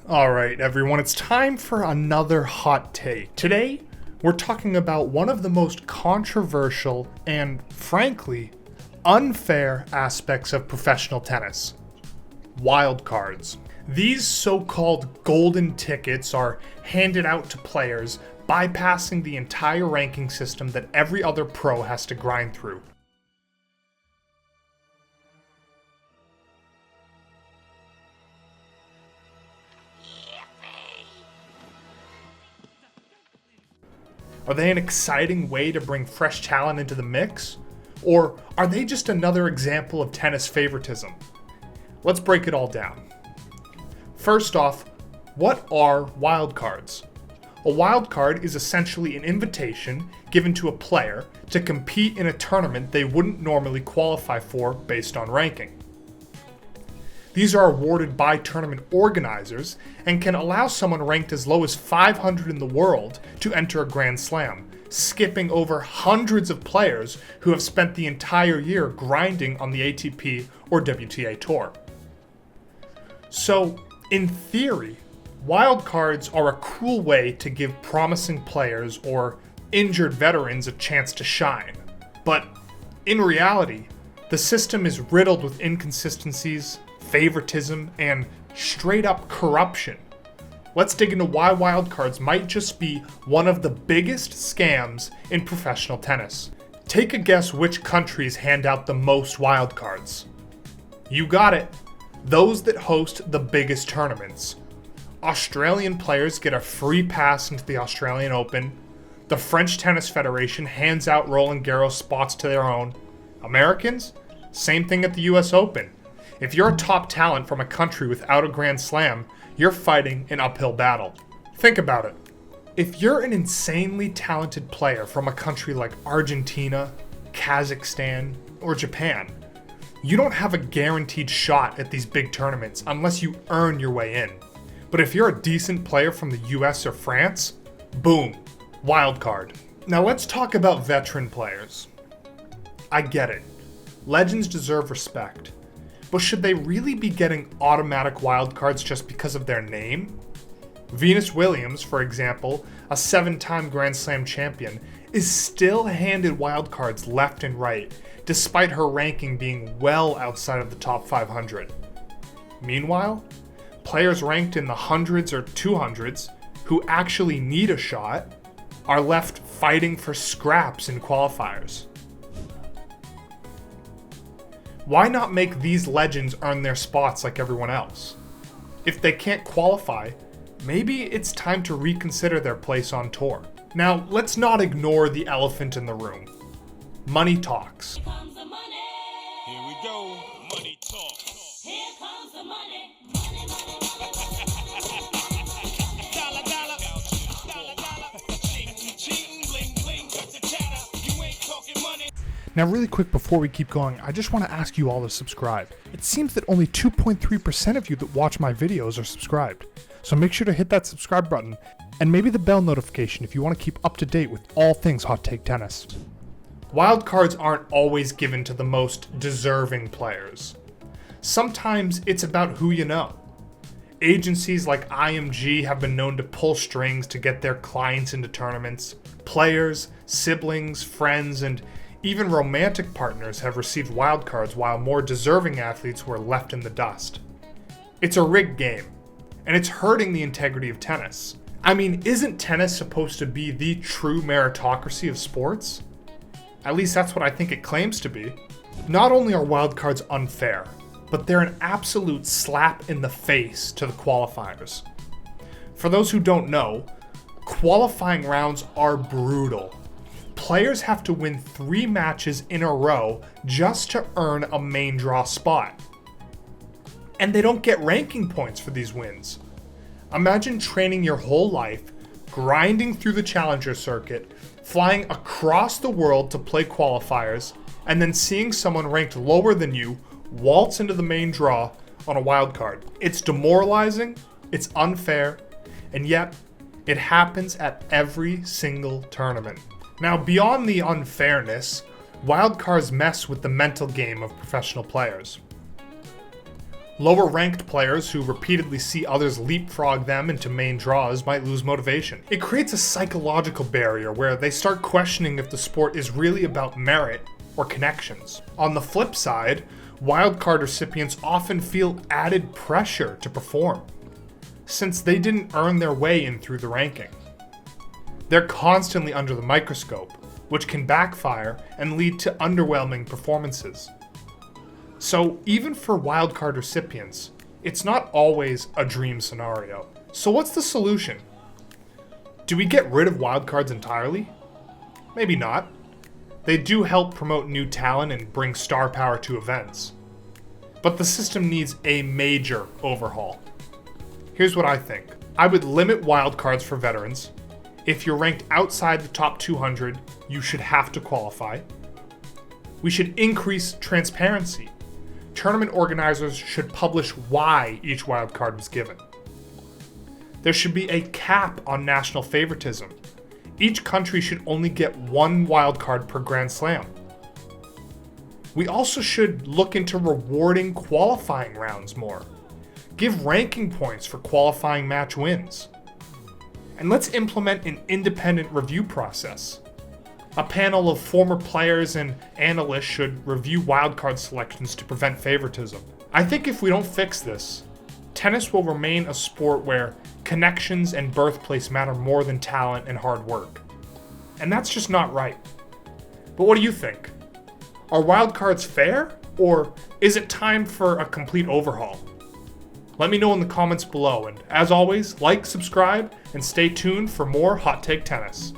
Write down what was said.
Alright, everyone, it's time for another hot take. Today, we're talking about one of the most controversial and, frankly, unfair aspects of professional tennis: wildcards. These so-called golden tickets are handed out to players, bypassing the entire ranking system that every other pro has to grind through. Are they an exciting way to bring fresh talent into the mix? Or are they just another example of tennis favoritism? Let's break it all down. First off, what are wildcards? A wildcard is essentially an invitation given to a player to compete in a tournament they wouldn't normally qualify for based on ranking. These are awarded by tournament organizers and can allow someone ranked as low as 500 in the world to enter a Grand Slam, skipping over hundreds of players who have spent the entire year grinding on the ATP or WTA tour. So, in theory, wildcards are a cool way to give promising players or injured veterans a chance to shine. But in reality, the system is riddled with inconsistencies, favoritism, and straight-up corruption. Let's dig into why wildcards might just be one of the biggest scams in professional tennis. Take a guess which countries hand out the most wildcards. You got it. Those that host the biggest tournaments. Australian players get a free pass into the Australian Open. The French Tennis Federation hands out Roland Garros spots to their own. Americans? Same thing at the US Open. If you're a top talent from a country without a Grand Slam, you're fighting an uphill battle. Think about it. If you're an insanely talented player from a country like Argentina, Kazakhstan, or Japan, you don't have a guaranteed shot at these big tournaments unless you earn your way in. But if you're a decent player from the US or France, boom, wildcard. Now let's talk about veteran players. I get it. Legends deserve respect. But should they really be getting automatic wildcards just because of their name? Venus Williams, for example, a 7-time Grand Slam champion, is still handed wildcards left and right, despite her ranking being well outside of the top 500. Meanwhile, players ranked in the hundreds or 200s, who actually need a shot, are left fighting for scraps in qualifiers. Why not make these legends earn their spots like everyone else? If they can't qualify, maybe it's time to reconsider their place on tour. Now, let's not ignore the elephant in the room. Money talks. Here comes the money. Here we go. Money talk. Here comes the money. Money, money, money. Dollar, dollar. Dollar, dollar. Cheating, cheating, bling, bling. Cut the chatter. You ain't talking money. Now, really quick before we keep going, I just want to ask you all to subscribe. It seems that only 2.3% of you that watch my videos are subscribed. So make sure to hit that subscribe button and maybe the bell notification if you want to keep up to date with all things Hot Take Tennis. Wildcards aren't always given to the most deserving players. Sometimes it's about who you know. Agencies like IMG have been known to pull strings to get their clients into tournaments. Players, siblings, friends, and even romantic partners have received wildcards while more deserving athletes were left in the dust. It's a rigged game, and it's hurting the integrity of tennis. I mean, isn't tennis supposed to be the true meritocracy of sports? At least that's what I think it claims to be. Not only are wildcards unfair, but they're an absolute slap in the face to the qualifiers. For those who don't know, qualifying rounds are brutal. Players have to win 3 matches in a row just to earn a main draw spot. And they don't get ranking points for these wins. Imagine training your whole life, grinding through the challenger circuit, flying across the world to play qualifiers, and then seeing someone ranked lower than you waltz into the main draw on a wildcard. It's demoralizing, it's unfair, and yet it happens at every single tournament. Now, beyond the unfairness, wildcards mess with the mental game of professional players. Lower ranked players who repeatedly see others leapfrog them into main draws might lose motivation. It creates a psychological barrier where they start questioning if the sport is really about merit or connections. On the flip side, wildcard recipients often feel added pressure to perform, since they didn't earn their way in through the ranking. They're constantly under the microscope, which can backfire and lead to underwhelming performances. So even for wildcard recipients, it's not always a dream scenario. So what's the solution? Do we get rid of wildcards entirely? Maybe not. They do help promote new talent and bring star power to events. But the system needs a major overhaul. Here's what I think. I would limit wildcards for veterans. If you're ranked outside the top 200, you should have to qualify. We should increase transparency. Tournament organizers should publish why each wildcard was given. There should be a cap on national favoritism. Each country should only get one wildcard per Grand Slam. We also should look into rewarding qualifying rounds more. Give ranking points for qualifying match wins. And let's implement an independent review process. A panel of former players and analysts should review wildcard selections to prevent favoritism. I think if we don't fix this, tennis will remain a sport where connections and birthplace matter more than talent and hard work. And that's just not right. But what do you think? Are wildcards fair, or is it time for a complete overhaul? Let me know in the comments below, and as always, like, subscribe, and stay tuned for more Hot Take Tennis.